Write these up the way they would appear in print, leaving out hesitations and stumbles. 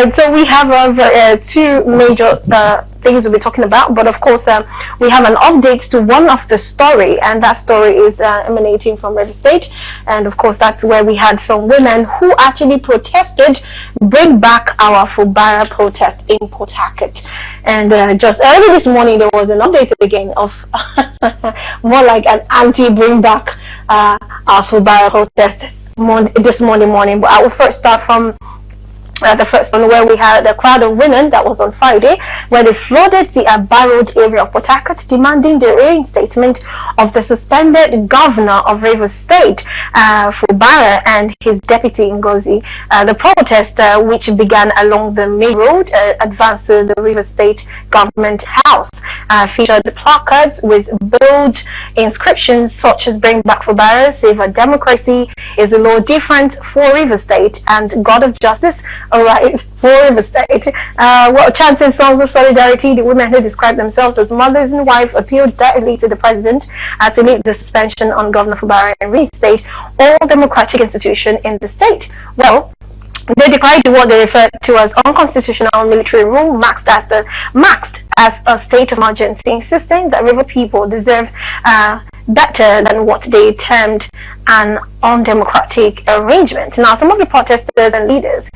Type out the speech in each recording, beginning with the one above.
right, so we have two major things we'll be talking about, but of course we have an update to one of the story, and that story is emanating from River State, and of course that's where we had some women who actually protested bring back our Fubara protest in Port Harcourt. And just early this morning there was an update again of more like an anti-bring back our Fubara protest this morning. But I will first start from the first one, where we had a crowd of women that was on Friday, where they flooded the Aba Road area of Port Harcourt, demanding the reinstatement of the suspended governor of Rivers State, Fubara, and his deputy Ngozi. The protest, which began along the main road, advanced to the Rivers State Government House, featured placards with bold inscriptions such as "Bring back Fubara," "Save our democracy," "Is the law different for Rivers State," and "God of Justice arrived for River State." While chanting songs of solidarity, the women who described themselves as mothers and wives appealed directly to the president to lift the suspension on Governor Fubara and reinstate all democratic institutions in the state. Well, they decried what they referred to as unconstitutional military rule, maxed as a state of emergency, insisting that river people deserve better than what they termed an undemocratic arrangement. Now, some of the protesters and leaders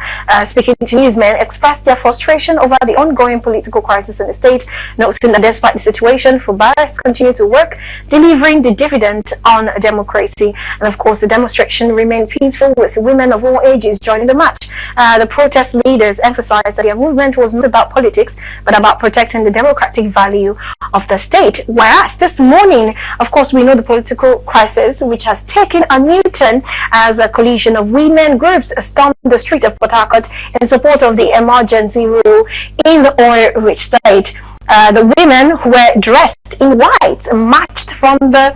speaking to newsmen expressed their frustration over the ongoing political crisis in the state, noting that despite the situation, Fubara has continued to work, delivering the dividend on democracy. And of course, the demonstration remained peaceful, with women of all ages joining the march. The protest leaders emphasized that their movement was not about politics, but about protecting the democratic value of the state. Whereas this morning, of course, we know the political crisis, which has taken a new turn as a coalition of women groups stormed the street of Port Harcourt in support of the emergency rule in the oil-rich state. The women, who were dressed in white, marched from the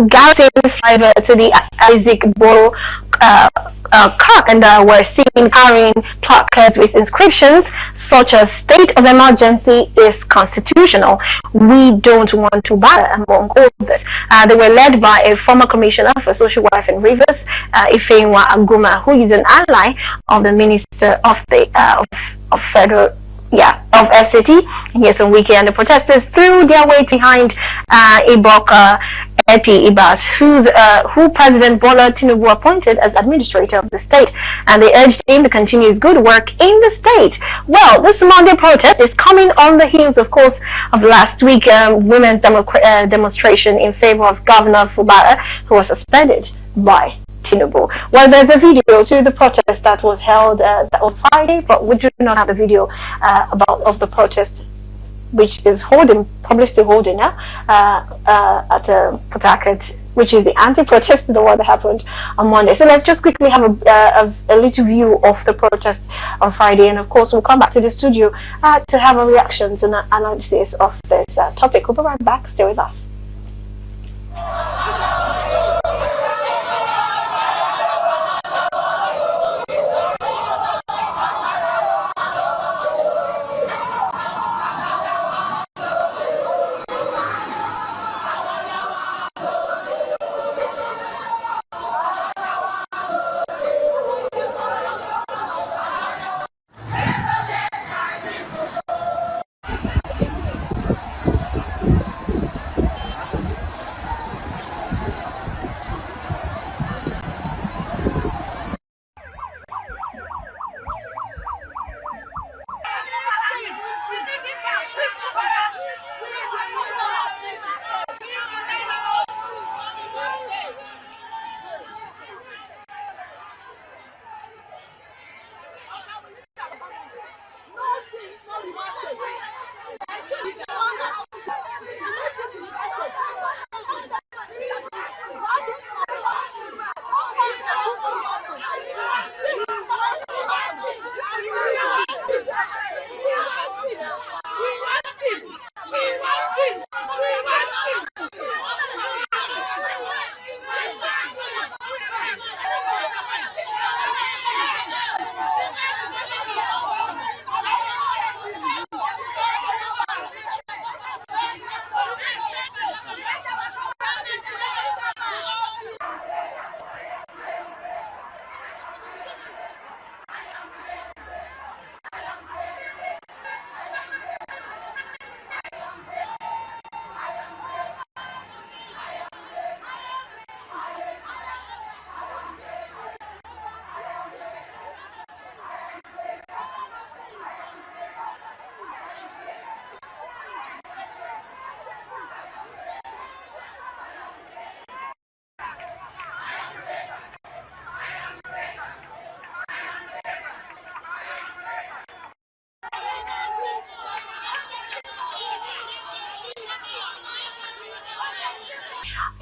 Garrison Fiber to the Isaac Borough Kirk, and were seen carrying placards with inscriptions such as "State of emergency is constitutional. We don't want to battle," among others. They were led by a former commissioner for social welfare in Rivers, Ifeanyi Aguma, who is an ally of the Minister of the of Federal of FCT, Nyesom Wike, and the protesters threw their weight behind Iboka Eti Ibas, who President Bola Tinubu appointed as administrator of the state, and they urged him to continue his good work in the state. Well, this Monday protest is coming on the heels, of course, of last week women's demonstration in favor of Governor Fubara, who was suspended by Tinubu. Well, there's a video to the protest that was held that was Friday, but we do not have the video of the protest, which is probably still holding now at Port Harcourt, which is the anti-protest, the one that happened on Monday. So let's just quickly have a little view of the protest on Friday, and of course we'll come back to the studio to have a reactions and analysis of this topic. We'll be right back. Stay with us.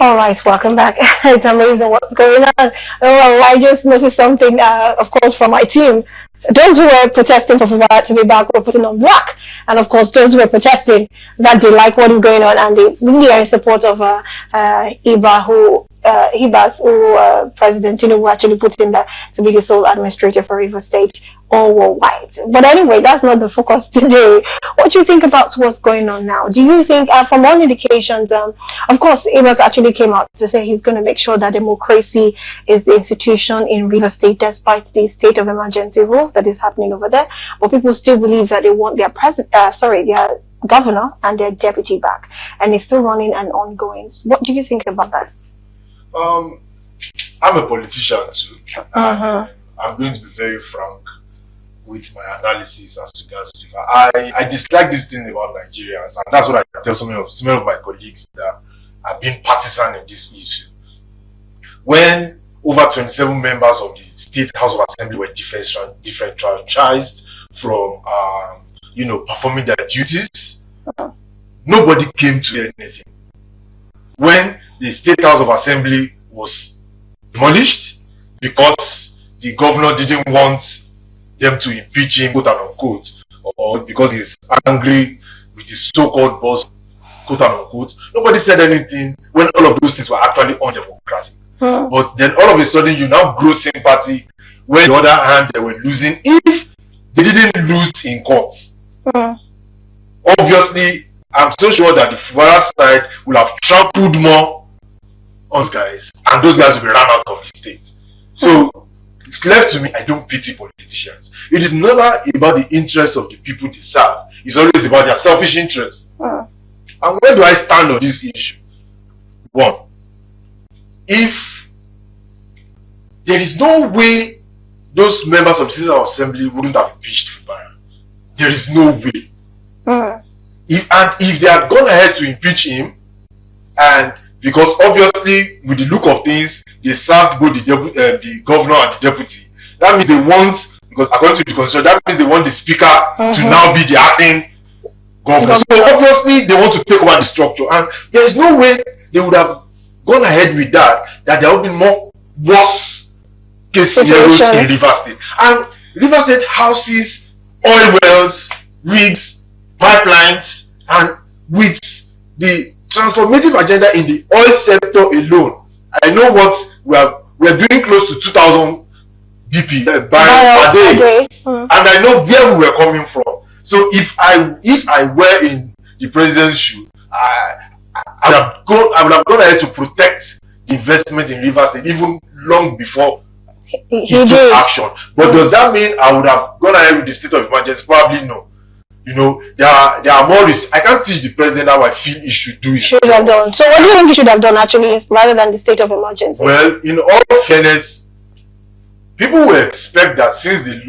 All right, welcome back. It's amazing what's going on. Oh, I just noticed something, of course, from my team. Those who were protesting for Fubara to be back were putting on black. And of course, those who were protesting that they like what is going on and they really are in support of Ibas, who President Tinubu actually put in there to be the sole administrator for River State, all were white. But anyway, that's not the focus today. What do you think about what's going on now? Do you think, from all indications, of course, Ibas actually came out to say he's going to make sure that democracy is the institution in River State despite the state of emergency rule that is happening over there. But people still believe that they want their their governor and their deputy back, and it's still running and ongoing. What do you think about that? I'm a politician too. I'm going to be very frank with my analysis as regards to I dislike this thing about Nigerians, and that's what I tell some of my colleagues that have been partisan in this issue. When over 27 members of the State House of Assembly were disenfranchised from performing their duties, nobody came to hear anything. When the State House of Assembly was demolished because the governor didn't want them to impeach him, quote unquote, or because he's angry with his so-called boss, quote unquote, nobody said anything when all of those things were actually undemocratic. But then all of a sudden you now grow sympathy when on the other hand they were losing if they didn't lose in courts. Obviously, I'm so sure that the Fubara side will have trampled more on those guys, and those guys will be run out of the state. So, left to me, I don't pity politicians. It is never about the interests of the people they serve. It's always about their selfish interests. And where do I stand on this issue? One, if there is no way those members of the State Assembly wouldn't have impeached Fubara, there is no way. If they had gone ahead to impeach him, and because obviously with the look of things they served both the governor and the deputy, that means they want, because according to the constitution, that means they want the speaker to now be the acting governor. So obviously they want to take over the structure, and there is no way they would have gone ahead with that there would be more worse case scenarios in River State. And River State houses oil wells, rigs, pipelines, and with the transformative agenda in the oil sector alone, I know what we're doing close to 2,000 BP barrels per day, and I know where we were coming from. So if I were in the president's shoe, I would have gone ahead to protect the investment in River State even long before he took action. But does that mean I would have gone ahead with the state of emergency? Probably no. There are more risks. I can't teach the president how I feel he should do it. Should have done. So what do you think he should have done actually, rather than the state of emergency? Well, in all fairness, people will expect that since the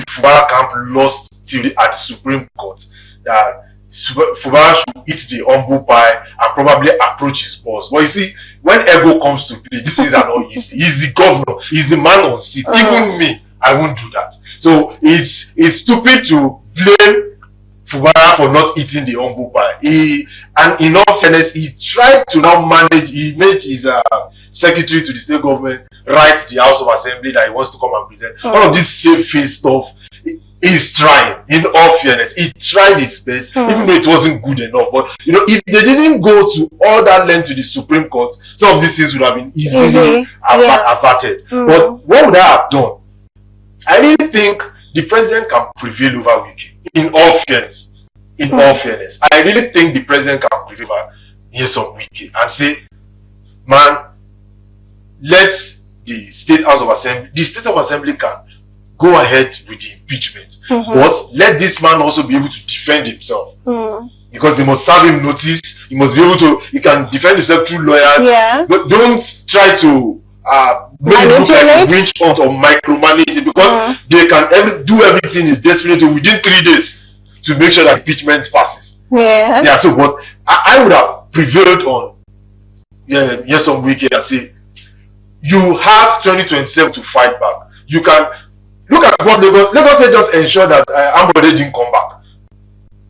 Fubara camp lost at the Supreme Court, that Fubara should eat the humble pie and probably approach his boss. But you see, when ego comes to play, these things are not easy. He's the governor. He's the man on seat. Even me, I won't do that. So it's stupid to blame Fubara for not eating the humble pie. And in all fairness, he tried to now manage. He made his secretary to the state government write the House of Assembly that he wants to come and present. All of this safe face stuff. He's trying. In all fairness, he tried his best, even though it wasn't good enough. But if they didn't go to all that length to the Supreme Court, some of these things would have been easily averted. But what would I have done? I really think the president can prevail over Wike. In all fairness, I really think the president can prevail over Nyesom Wike and say, man, let the State House of Assembly, the State of Assembly can go ahead with the impeachment, but let this man also be able to defend himself, because they must serve him notice. He must be able to. He can defend himself through lawyers, but don't try to make it look like a witch hunt or micromanage it, because they can do everything in desperate within 3 days to make sure that impeachment passes. So but I would have prevailed on Nyesom Wike and say, you have 2027 to fight back. You can look at what Lagos State just ensure that Ambode didn't come back.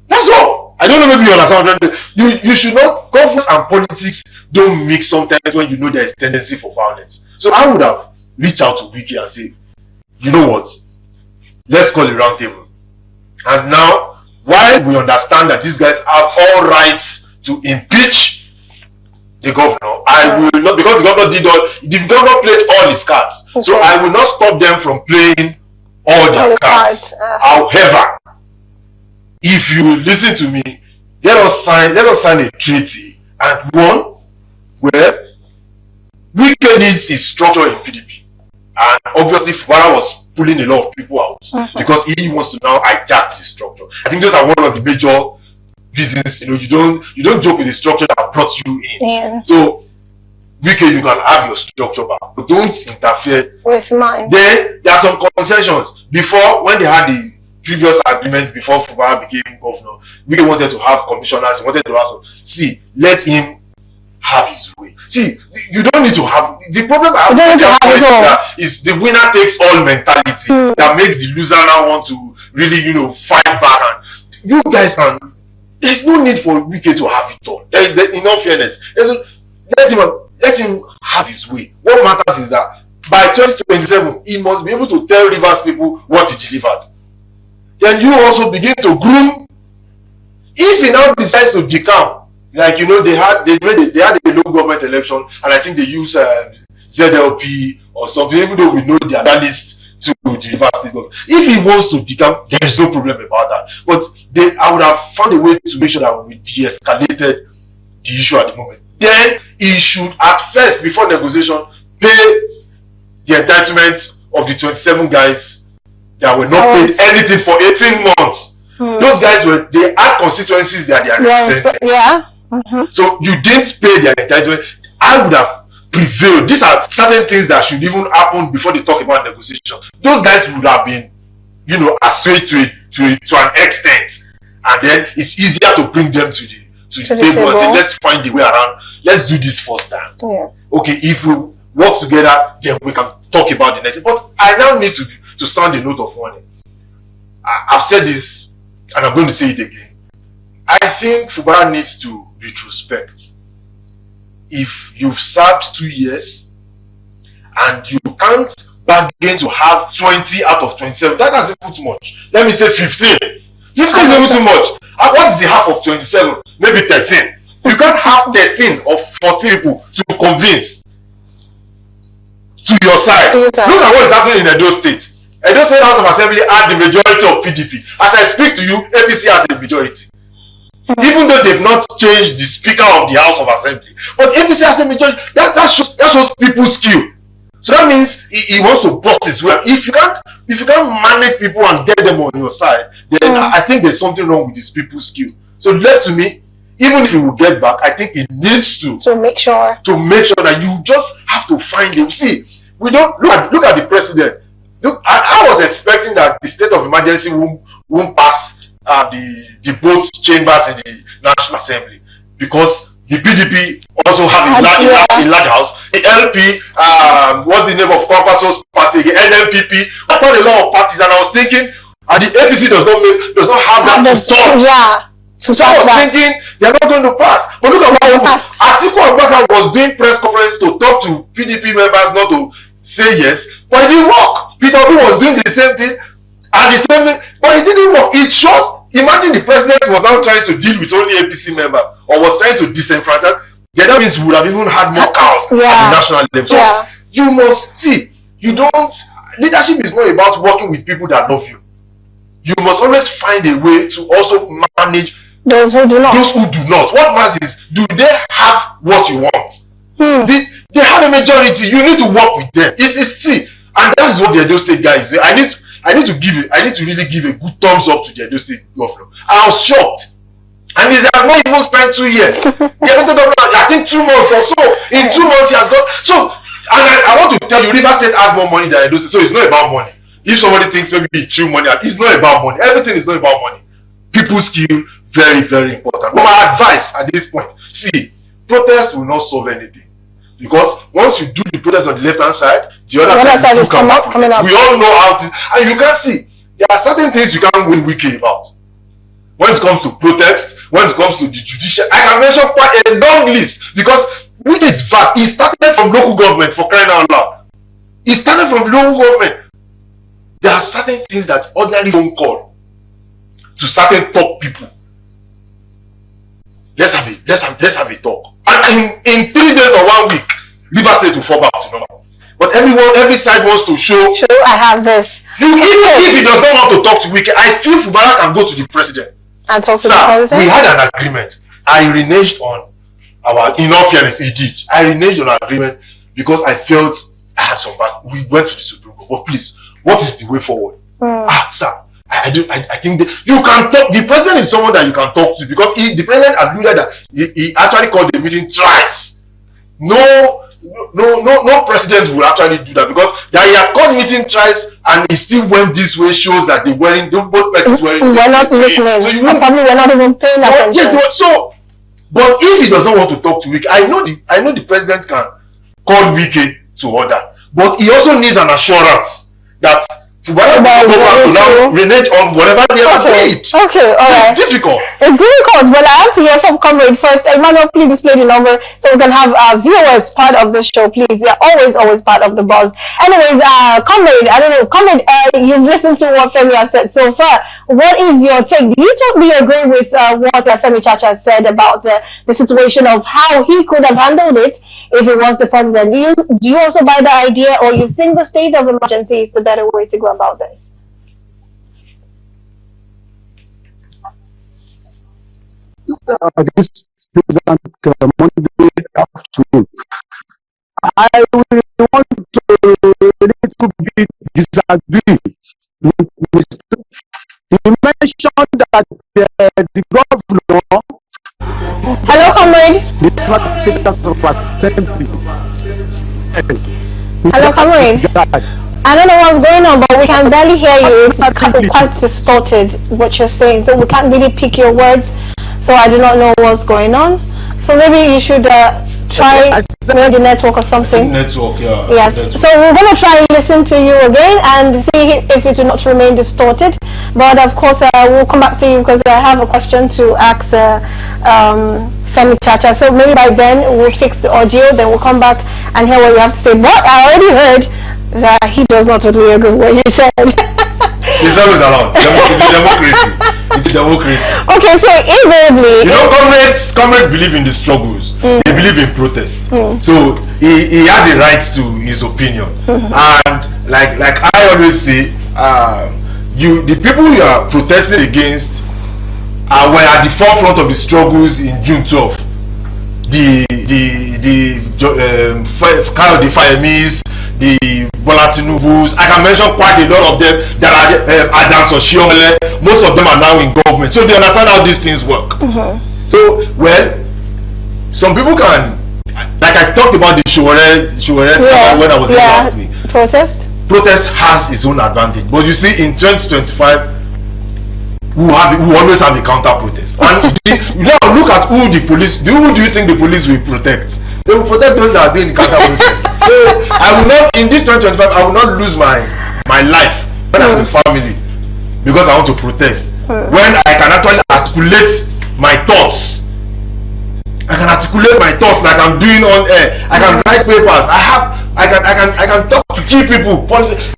That's all. I don't know, maybe you understand what I'm saying? You should not, governance and politics don't mix sometimes when you know there is tendency for violence. So I would have reached out to Wike and say, you know what, let's call a round table. And now, while we understand that these guys have all rights to impeach the governor, I will not, because the governor played all his cards. Okay. So I will not stop them from playing all their cards. However, if you listen to me, let us sign a treaty, and one where Wike needs his structure in PDP. And obviously Fubara was pulling a lot of people out because he wants to now hijack the structure. I think those are one of the major reasons. You don't joke with the structure that brought you in. Yeah. So Wike, you can have your structure back, but don't interfere with mine. Then there are some concessions. Before, when they had the previous agreements before Fubara became governor, Wike wanted to have commissioners. He wanted to have let him have his way. See, you don't need to have the problem. Is the winner takes all mentality that makes the loser now want to really, fight back. And you guys can. There's no need for Wike to have it all. In all fairness, let him have his way. What matters is that by 2027, he must be able to tell Rivers people what he delivered. Then you also begin to groom. If he now decides to decamp, like they had a local government election, and I think they used ZLP or something, even though we know they are that list to the Rivers State government. If he wants to decamp, there is no problem about that. But I would have found a way to make sure that we de-escalated the issue at the moment. Then he should, at first, before negotiation, pay the entitlements of the 27 guys that were not paid anything for 18 months. Those guys they had constituencies that they are representing. Yeah. So you didn't pay their entitlement. I would have prevailed. These are certain things that should even happen before they talk about negotiation. Those guys would have been, assuaged to an extent, and then it's easier to bring them to the table and say, let's find the way around. Let's do this first time. Yeah. Okay, if we work together, then we can talk about the next. But I now need to sound a note of warning. I've said this, and I'm going to say it again. I think Fubara needs to retrospect. If you've served 2 years and you can't bargain to have 20 out of 27, that doesn't put too much. Let me say 15. 15 is even too much. What is the half of 27? Maybe 13. You can't have 13 or 14 people to convince to your side. Look at what is happening in Edo State. Edo State House of Assembly had the majority of PDP. As I speak to you, APC has a majority. Even though they've not changed the Speaker of the House of Assembly. But APC has a majority. That shows people's skill. So that means he wants to bust his way. If you can't manage people and get them on your side, then I think there's something wrong with these people's skill. So left to me, even if he will get back, I think it needs to make sure that you just have to find him. See, we don't look at the president. Look, I was expecting that the state of emergency won't pass the both chambers in the National Assembly, because the PDP also have a large house. The LP, what's the name of Kwankwaso's party again? NMPP. I thought a lot of parties, and I was thinking, the APC does not have that to talk. Yeah. So I was thinking they're not going to pass. But look at what happened. Atiku Abubakar was doing press conference to talk to PDP members not to say yes, but it didn't work. Peter Obi was doing the same thing and the same thing, but it didn't work. It shows. Imagine the president was now trying to deal with only APC members, or was trying to disenfranchise. Yeah, that means we would have even had more chaos at the national level. So you must see. Leadership is not about working with people that love you. You must always find a way to also manage those who do not. What matters is, do they have what you want? They have a majority. You need to work with them. And that is what the Edo State guys do. I need to really give a good thumbs up to the Edo State governor. I was shocked. And he has not even spent 2 years. The Edo State governor, I think 2 months or so. In 2 months he has got. So, and I want to tell you, Rivers State has more money than Edo State. So it's not about money. If somebody thinks maybe it's true money, it's not about money. Everything is not about money. People's skill, very, very important. But my advice at this point, see, protest will not solve anything. Because once you do the protest on the left-hand side, the other side will come up. We all know how it is. And you can see, there are certain things you can't win Wike about. When it comes to protest, when it comes to the judicial. I can mention quite a long list because which is vast. It started from local government, for crying out loud. It started from local government. There are certain things that ordinary phone call to certain top people. Let's have a talk. And in 3 days or 1 week, Rivers State will fall back to normal. But every side wants to show. I have this. Even if he does not want to talk to Wike, I feel Fubara can go to the president. And talk to the Sir, president? we had an agreement. I reneged on our, in all fairness, he did. I reneged on our agreement because I felt I had some back. We went to the Supreme Court. But please, what is the way forward? Sir, I think you can talk. The president is someone that you can talk to because the president alluded that he actually called the meeting thrice. No president will actually do that because that he had called meeting thrice and he still went this way shows that both parties were not listening. So probably we're not even paying attention. Yes, so. But if he does not want to talk to Wike, I know the president can call Wike to order, but he also needs an assurance that Fubara will go back to now renege on whatever they have agreed. Okay, all right. It's difficult. It's difficult, but I have to hear from Comrade first. Emmanuel, please display the number so we can have viewers part of the show, please. They're always part of the buzz. Anyways, Comrade, I don't know, Comrade, you've listened to what Femi has said so far. What is your take? Do you totally agree with what Femi Chacha said about the situation of how he could have handled it if he was the president? Do you also buy the idea, or you think the state of emergency is the better way to go about this? This present Monday afternoon, I will want to little bit disagree with Mr. He mentioned that the governor. Hello, Comrade. Hello, Comrade. I don't know what's going on, but we can barely hear you. It's quite distorted what you're saying, so we can't really pick your words. So I do not know what's going on. So maybe you should try the network or something. Network, yeah. Yes. Network. So we're going to try and listen to you again and see if it will not remain distorted. But of course, we'll come back to you because I have a question to ask Femi Chacha. So maybe by then we'll fix the audio, then we'll come back and hear what you have to say. But I already heard that he does not totally agree with what you said. It's always allowed. It's a democracy. It's a democracy. Okay, so invariably, you know, comrades believe in the struggles. They believe in protest. So he has a right to his opinion. And like I always say, the people you are protesting against were at the forefront of the struggles in June 12th. The Fayemis, the Bola Tinubus, I can mention quite a lot of them that are Adams Oshiomhole. Most of them are now in government, so they understand how these things work. So, well, some people can, like I talked about the Sowore when I was here last week. Protest has its own advantage, but you see, in 2025, we always have a counter protest. And now look at who the police. Who do you think the police will protect? They will protect those that are doing the counter protest. So I will not, in this 2025, I will not lose my life when I'm with family because I want to protest. When I can actually articulate my thoughts. I can articulate my thoughts like I'm doing on air. I can write papers. I can talk to key people.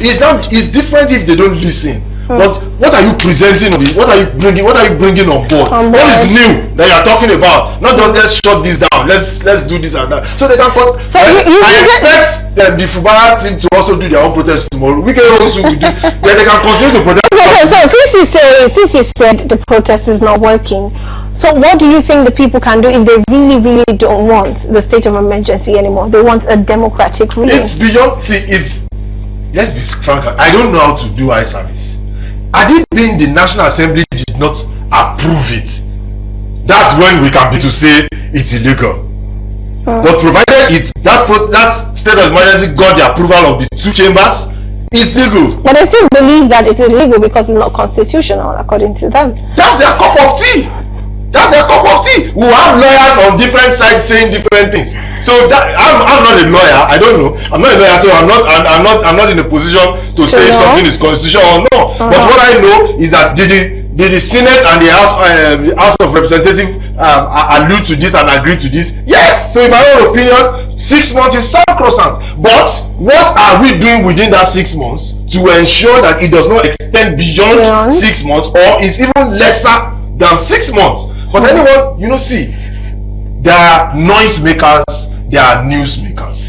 It's different if they don't listen. But what are you presenting? What are you bringing on board? What is new that you are talking about? Not just let's shut this down. Let's do this and that. So they can cut. So I expect the Fubara team to also do their own protest tomorrow. We can also do. Then they can continue to protest. Okay, so since you said the protest is not working, so what do you think the people can do if they really don't want the state of emergency anymore? They want a democratic ruling. It's beyond. Let's be frank. I don't know how to do eye service. Had it been the National Assembly did not approve it, that's when we can be to say it's illegal. But provided that state of emergency got the approval of the two chambers, it's legal. But I still believe that it's illegal because it's not constitutional, according to them. That's their cup of tea. We have lawyers on different sides saying different things. So that I'm not a lawyer. I don't know. I'm not a lawyer, so I'm not in a position to say if something is constitutional or not. But what I know is that the did the Senate and the House of Representatives allude to this and agree to this? Yes. So in my own opinion, 6 months is sacrosanct. But what are we doing within that 6 months to ensure that it does not extend beyond 6 months or is even lesser than 6 months? But anyone, see, there are noise makers, there are news makers.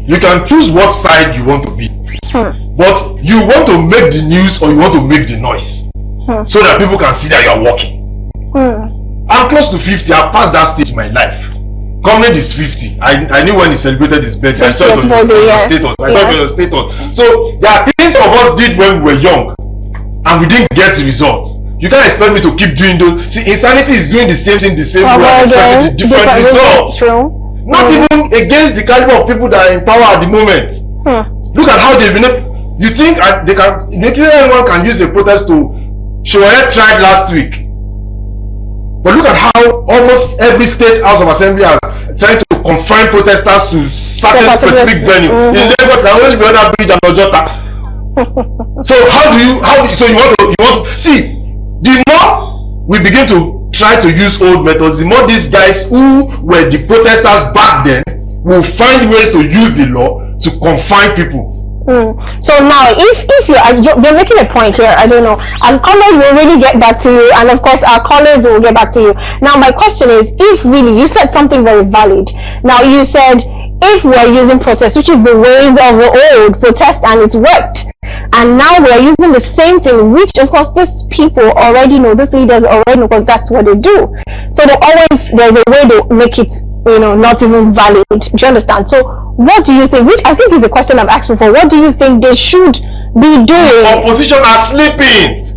You can choose what side you want to be. But you want to make the news or you want to make the noise so that people can see that you are working. I'm close to 50. I've passed that stage in my life. Comrade is 50. I knew when he celebrated his birthday. I saw it on your status. I saw it on your status. So there are things some of us did when we were young and we didn't get the result. You can't expect me to keep doing those. See, insanity is doing the same thing the same way and expecting a different result. Not even against the caliber of people that are in power at the moment. Look at how they've been. You think anyone can use a protest to Shoaib tried last week? But look at how almost every state house of assembly are trying to confine protesters to certain specific venue. In Lagos, can only be on that bridge and Ojota. So so you want to see, the more we begin to try to use old methods, the more these guys who were the protesters back then will find ways to use the law to confine people. So now, if you're making a point here, I don't know, and callers will really get back to you, and of course our callers will get back to you. Now my question is, if really, you said something very valid. Now you said, if we're using protest, which is the ways of the old protest, and it's worked, and now we're using the same thing, which of course these people already know, these leaders already know, because that's what they do. So there's a way to make it, not even valid. Do you understand? So what do you think, which I think is a question I've asked before, what do you think they should be doing? The opposition are sleeping.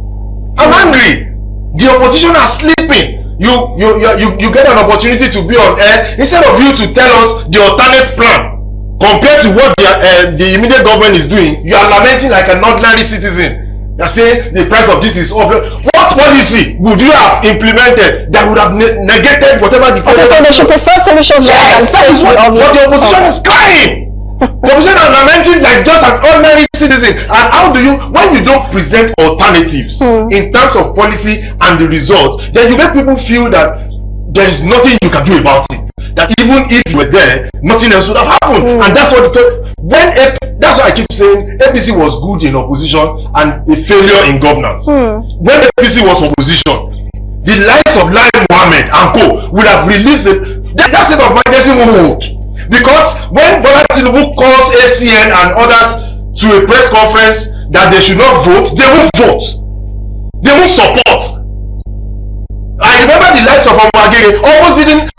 I'm angry. The opposition are sleeping. You get an opportunity to be on air, instead of you to tell us the alternate plan compared to what the immediate government is doing. You are lamenting like an ordinary citizen. You're saying the price of this is up. What policy would you have implemented that would have negated whatever the so they should prefer solutions? Yes, that is what the opposition is crying. The opposition are lamenting like just an ordinary citizen. And how do you, when you don't present alternatives in terms of policy and the results, then you make people feel that there is nothing you can do about it. That even if you were there, nothing else would have happened. And that's what that's why I keep saying APC was good in opposition and a failure in governance. When APC was opposition, the likes of Lai Mohammed and co would have released that state of emergency hold. Because when Bola Tinubu calls ACN and others to a press conference that they should not vote, they won't vote. They won't support. I remember the likes of Omagere almost didn't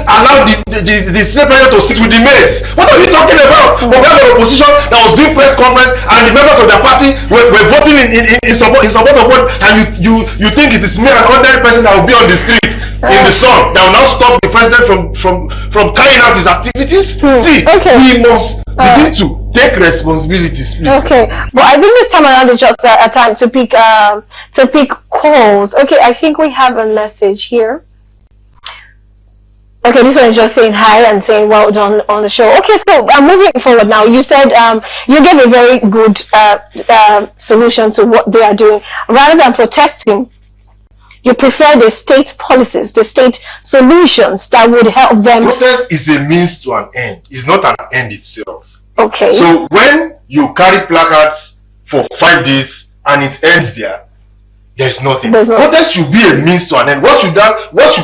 allow the state president to sit with the mates. What are you talking about? But we have an opposition that was doing press conference and the members of their party were voting in support of what, and you think it is me, an ordinary person that will be on the street in the sun that will now stop the president from carrying out his activities? See, we must begin to take responsibilities, please. Okay, but I think this time around is just a time to pick calls. Okay, I think we have a message here. Okay, this one is just saying hi and saying well done on the show. Okay, so moving forward now, you said you gave a very good solution to what they are doing. Rather than protesting, you prefer the state policies, the state solutions that would help them. Protest is a means to an end. It's not an end itself. Okay. So when you carry placards for 5 days and it ends there's nothing. Protest should be a means to an end. What should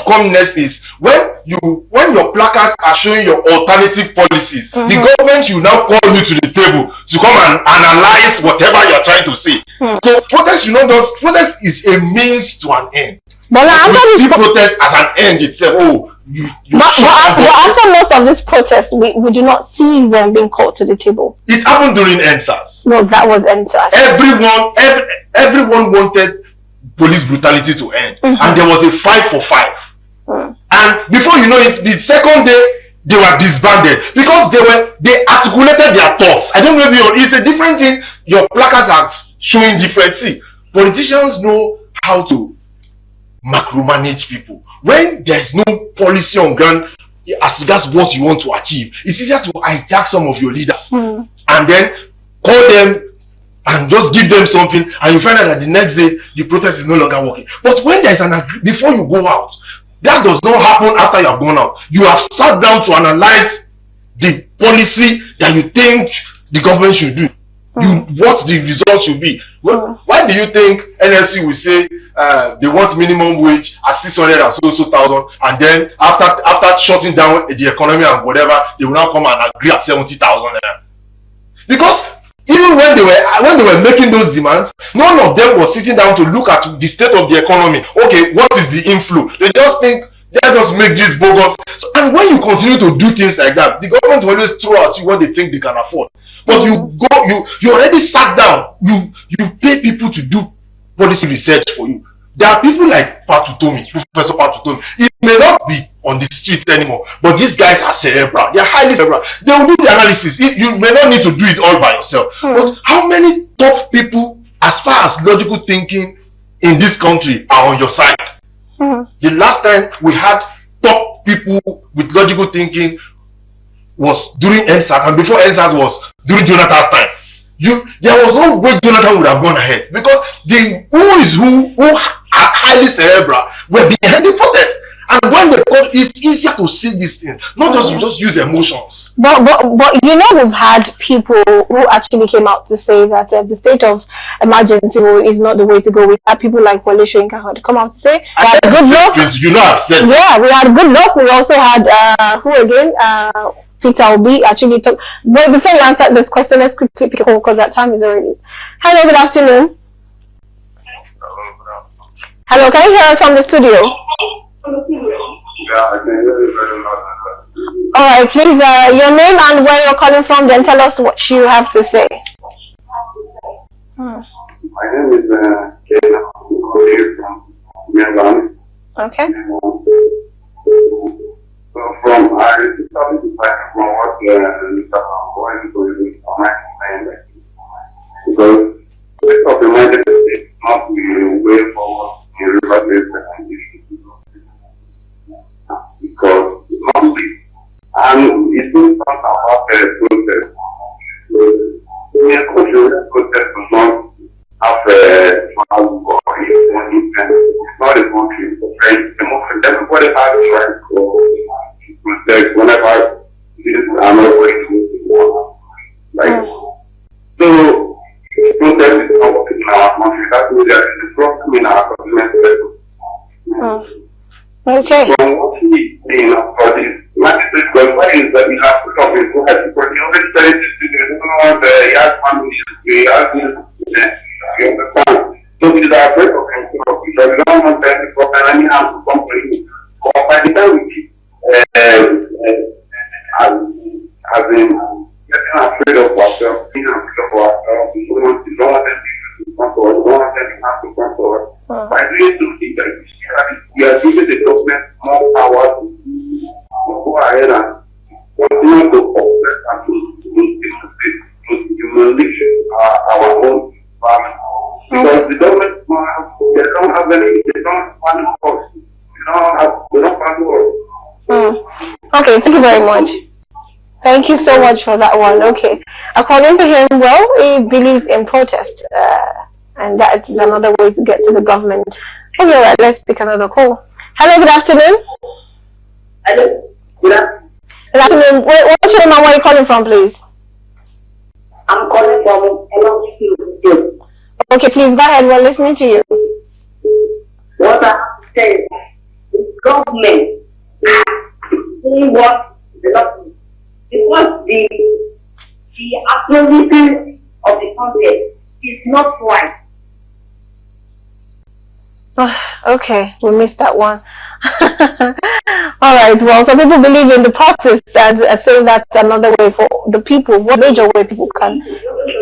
come next is when your placards are showing your alternative policies, the government should now call you to the table to come and analyze whatever you're trying to say. So protest is a means to an end. But we see protest as an end itself. But after most of this protest, we do not see them being called to the table. It happened during EndSARS. No, that was EndSARS. Everyone wanted police brutality to end, and there was a 5 for 5. And before you know it, the second day they were disbanded because they articulated their thoughts. I don't know if it's a different thing. Your placards are showing different. See, politicians know how to macromanage people. When there's no policy on ground as regards what you want to achieve, it's easier to hijack some of your leaders and then call them and just give them something, and you find out that the next day the protest is no longer working. But when there is an before you go out, that does not happen after you have gone out. You have sat down to analyze the policy that you think the government should do. What the result should be. Well, why do you think NSC will say they want minimum wage at 600 and so thousand, and then after shutting down the economy and whatever, they will now come and agree at 70,000? Because even when they were making those demands, none of them was sitting down to look at the state of the economy. Okay, what is the inflow? They just think, let's just make this bogus. So, and when you continue to do things like that, the government will always throw at you what they think they can afford. But you already sat down, you pay people to do policy research for you. There are people like Patutomi, Professor Patutomi. It may not be on the street anymore, but these guys are cerebral. They are highly cerebral. They will do the analysis. You may not need to do it all by yourself. But how many top people, as far as logical thinking in this country, are on your side? The last time we had top people with logical thinking was during NSAS, and before NSAS was during Jonathan's time. There was no way Jonathan would have gone ahead, because the who are highly cerebral were behind the protest. And when they come, it's easier to see these things, not just use emotions. But you know, we've had people who actually came out to say that the state of emergency is not the way to go. We had people like Wole Soyinka come out to say that good luck. You know, I've said. Yeah, we had good luck. We also had who again? Peter Obi actually took. But before we answer this question, let's quickly pick a call because that time is already. Hello, good afternoon. Hello, can you hear us from the studio? Yeah, I can hear you very well. All right, please, your name and where you're calling from, then tell us what you have to say. My name is Kena. I'm calling from Maryland. Okay. So I started to find from what Mr. Going to on my mind, because this of emergency is not the way forward in River State, because it's not big, and it's not about the protest. In a country, protest does not have a it's not a country, it's democracy. Everybody has the right to protest whenever things are not going to like. So, protest is not working in our country. That means there is a problem in our government level. Okay. So, what we saying about this magistrate, because what is that we have to talk with because you already said it, you know, he has family, he has you understand? So it is our break of control because we don't want them to go and any harm to come to you. But by the time we keep as in getting afraid of ourselves, being afraid of ourselves, we don't want them to come to us, we don't want them to have to come to us. By doing something that we are giving the government more power to go ahead and continue to oppress and to demolish our own family. Because the government they don't have any, they don't fund us. They don't fund us. Okay, thank you very much. Thank you so much for that one. Okay. According to him, well, he believes in protest. And that is another way to get to the government. Okay, all right, let's pick another call. Hello, good afternoon. Hello, good afternoon. Good afternoon. What's your name and where are you calling from, please? I'm calling from LLC. Okay, please go ahead. We're listening to you. What I have to say is the government doing what the government, because the acknowledgement of the content is not right. Okay, we missed that one. All right, well, some people believe in the protest and saying that's another way for the people, what major way people can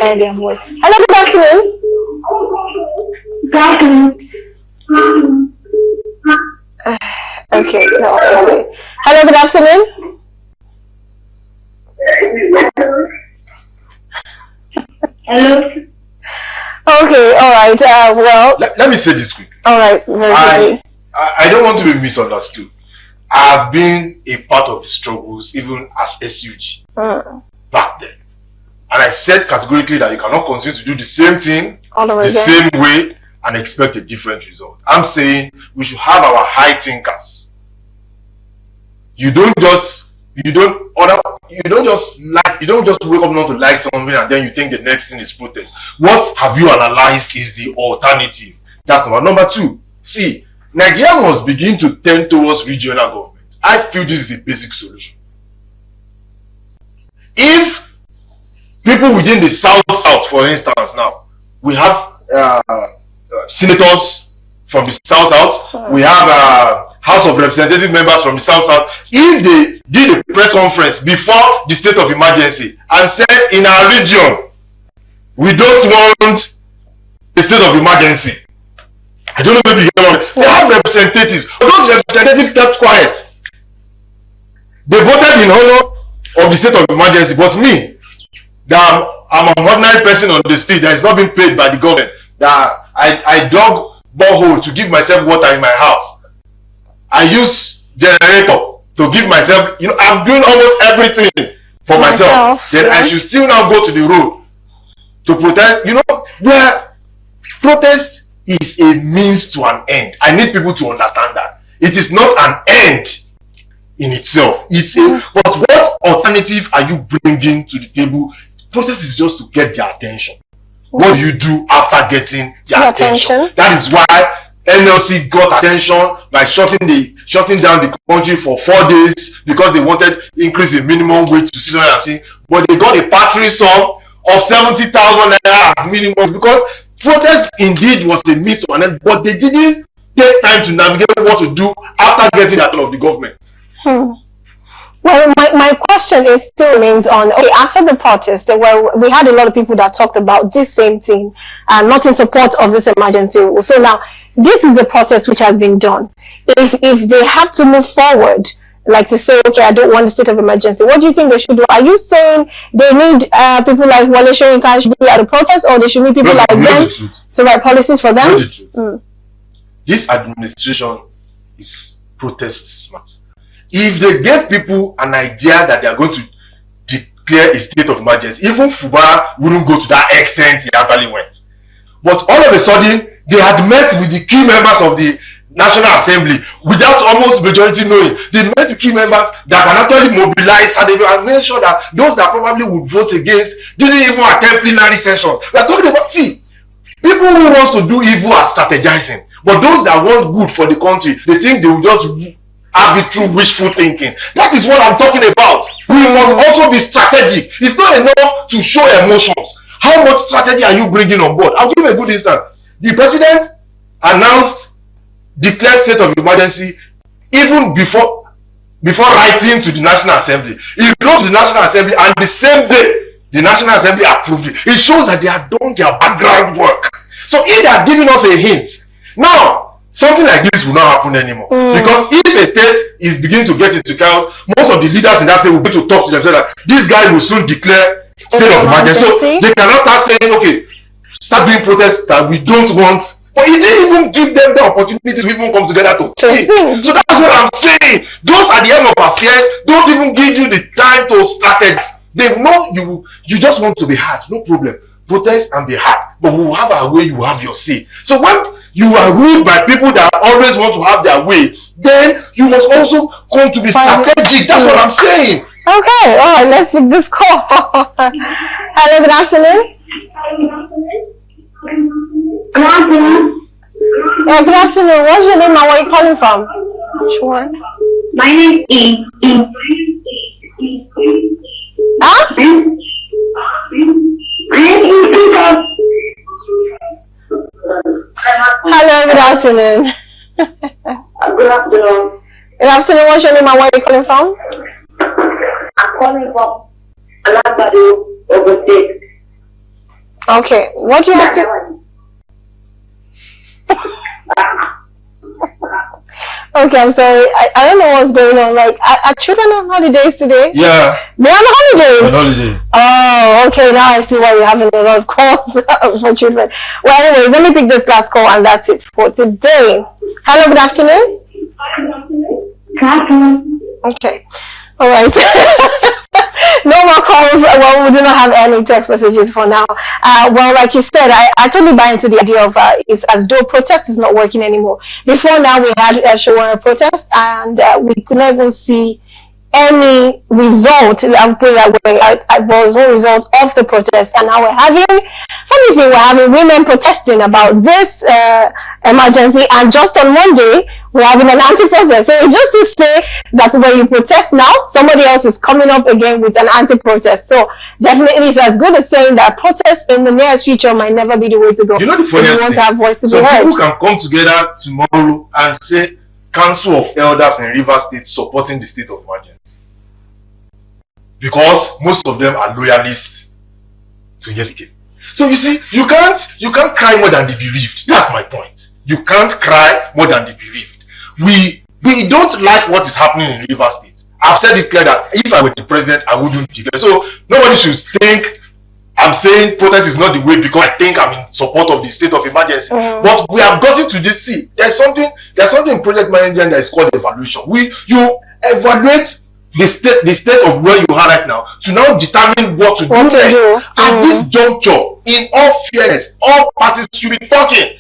earn their voice. Hello, good afternoon. Okay, no, okay. Hello, good afternoon. Hello. Okay, all right, well. Let me say this quick. All right, very quickly. I don't want to be misunderstood. I've been a part of the struggles even as SUG back then. And I said categorically that you cannot continue to do the same thing All over the again. same way and expect a different result. I'm saying we should have our high thinkers. You don't just wake up not to like something and then you think the next thing is protest. What have you analyzed is the alternative? That's number two. See, Nigeria must begin to tend towards regional government. I feel this is a basic solution. If people within the South, for instance, now we have senators from the South, we have House of Representative members from the South. If they did a press conference before the state of emergency and said in our region we don't want a state of emergency, I don't know, maybe you get it. They have representatives. Those representatives kept quiet. They voted in honor of the state of emergency. But me, that I'm an ordinary person on the street that is not being paid by the government, that I dug borehole to give myself water in my house. I use generator to give myself, I'm doing almost everything for myself. Then I should still now go to the road to protest. Where protest is a means to an end. I need people to understand that. It is not an end in itself. But what alternative are you bringing to the table? Protest is just to get their attention. What do you do after getting their attention? That is why NLC got attention by shutting down the country for 4 days because they wanted increase in minimum wage to 600. But they got a paltry sum of 70,000 naira as minimum because protest indeed was a means to an end, but they didn't take time to navigate what to do after getting the attention of the government. Well, my question still remains on, okay, after the protest, we had a lot of people that talked about this same thing and not in support of this emergency. So now, this is the protest which has been done. If they have to move forward, like to say, okay, I don't want a state of emergency, what do you think they should do? Are you saying they need people like Wale Soyinka should be at the protest, or they should need people like them to write policies for them? This administration is protest smart. If they gave people an idea that they are going to declare a state of emergency, even Fubara wouldn't go to that extent he actually went. But all of a sudden, they had met with the key members of the National Assembly without almost majority knowing. They met with key members that can actually mobilize and they made sure that those that probably would vote against didn't even attend plenary sessions. We are talking about, people who want to do evil are strategizing. But those that want good for the country, they think they will just have it through wishful thinking. That is what I'm talking about. We must also be strategic. It's not enough to show emotions. How much strategy are you bringing on board? I'll give you a good instance. The president declared state of emergency even before writing to the National Assembly. He wrote to the National Assembly and the same day the National Assembly approved it. It shows that they have done their background work. So if they are giving us a hint, now something like this will not happen anymore. Because if a state is beginning to get into chaos, most of the leaders in that state will be to talk to themselves that this guy will soon declare state of emergency. So they cannot start saying, okay, start doing protests that we don't want. But he didn't even give them the opportunity to even come together to think. So that's what I'm saying. Those at the end of affairs don't even give you the time to strategize. They know you just want to be hard. No problem. Protest and be hard. But we will have our way, you will have your say. So when you are ruled by people that always want to have their way, then you must also come to be strategic. That's what I'm saying. Okay, all right, let's pick this call. Hello, good afternoon. Good afternoon. Yeah, good afternoon. What's your name and where are you calling from? Sure. My name is Huh? Hello, good afternoon. Good afternoon. Good afternoon. What's your name and where are you calling from? I'm calling from Alagbado, Ogun State. Okay, what do you have to... Okay, I'm sorry. I don't know what's going on. Like, are children on holidays today? Yeah. They're on holidays? On holiday. Oh, okay. Now I see why you're having a lot of calls for children. Well, anyways, let me pick this last call and that's it for today. Hello, good afternoon. Good afternoon. Okay. All right. No more calls. Well, we do not have any text messages for now. Well, like you said, I totally buy into the idea of it's as though protest is not working anymore. Before now, we had a Shawara protest, and we could not even see any result. I'll put it that way. There was no result of the protest, and now we're having women protesting about this emergency, and just on Monday we're having an anti-protest. So it's just to say that when you protest now, somebody else is coming up again with an anti-protest. So definitely it's as good as saying that protest in the nearest future might never be the way to go. You know the funniest thing? To have voice to Some be heard. people can come together tomorrow and say Council of Elders in Rivers State supporting the state of emergency, because most of them are loyalists to YesK. So you see, you can't cry more than the bereaved. That's my point. You can't cry more than the bereaved. We don't like what is happening in Rivers State. I've said it clear that if I were the president, I wouldn't declare. So nobody should think I'm saying protest is not the way because I think I'm in support of the state of emergency. But we have gotten to this. See, there's something in project management that is called evaluation. You evaluate the state of where you are right now to now determine what to do next. At this juncture, in all fairness, all parties should be talking.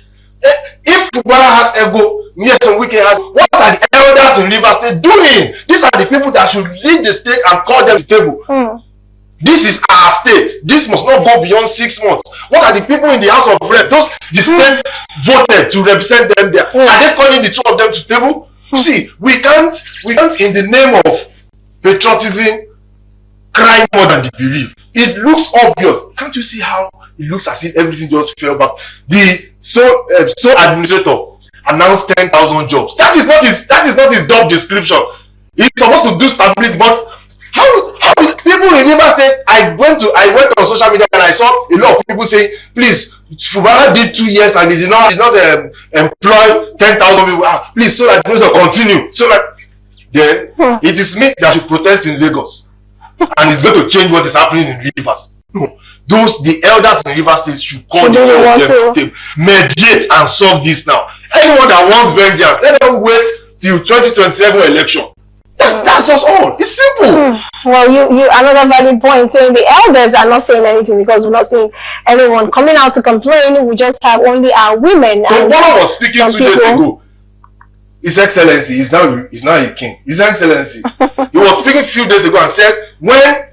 If Fubara has ego, Nyesom Wike has, what are the elders in Rivers State doing? These are the people that should lead the state and call them to the table. This is our state. This must not go beyond 6 months. What are the people in the House of Rep? The states voted to represent them there. Are they calling the two of them to the table? See, we can't in the name of patriotism cry more than the bereaved. It looks obvious. Can't you see how it looks as if everything just fell back? The sole administrator announced 10,000 jobs. That is not his job description. He's supposed to do stability, but how people in Rivers State, I went on social media and I saw a lot of people saying, please, Fubara did 2 years and he did not employ 10,000 people. Please, so that it will continue. So that then it is me that should protest in Lagos, and it's going to change what is happening in Rivers. No, the elders in Rivers State should call the two of them to table, mediate and solve this now. Anyone that wants vengeance, let them wait till 2027 election. That's just all. It's simple. Well, you another valid point saying the elders are not saying anything because we're not seeing anyone coming out to complain. We just have only our women. And one I was speaking 2 days ago, His Excellency, he's now a king. His Excellency, he was speaking a few days ago and said when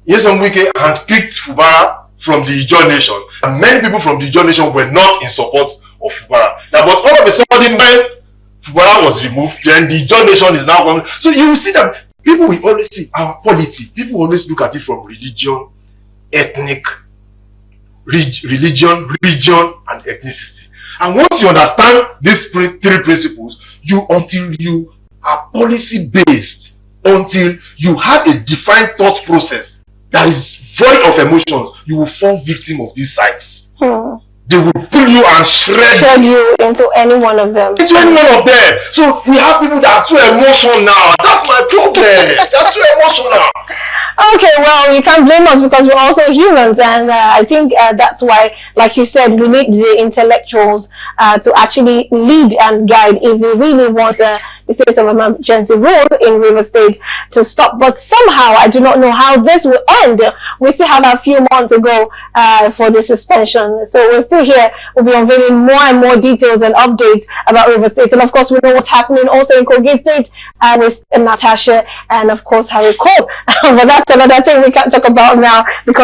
Nyesom Wike handpicked Fubara from the Ijaw Nation, and many people from the Ijaw Nation were not in support of Fubara. Now, but all of a sudden, when Fubara was removed, then the Ijaw Nation is now coming. So you will see that people will always see our polity. People always look at it from religion, ethnic, region, and ethnicity. And once you understand these 3 principles, until you are policy based, until you have a defined thought process that is void of emotions, you will fall victim of these sites. They will pull you and shred you into any one of them. Into any one of them. So we have people that are too emotional now. That's my problem. They're too emotional. Okay, well, you can't blame us because we're also humans, and I think that's why, like you said, we need the intellectuals to actually lead and guide if we really want the state of emergency rule in Rivers State to stop. But somehow, I do not know how this will end. We still have a few months to go for the suspension. So we're still here. We'll be unveiling more and more details and updates about Rivers State. And of course, we know what's happening also in Kogi State with Natasha and of course Harry Cole. But that's another thing we can't talk about now because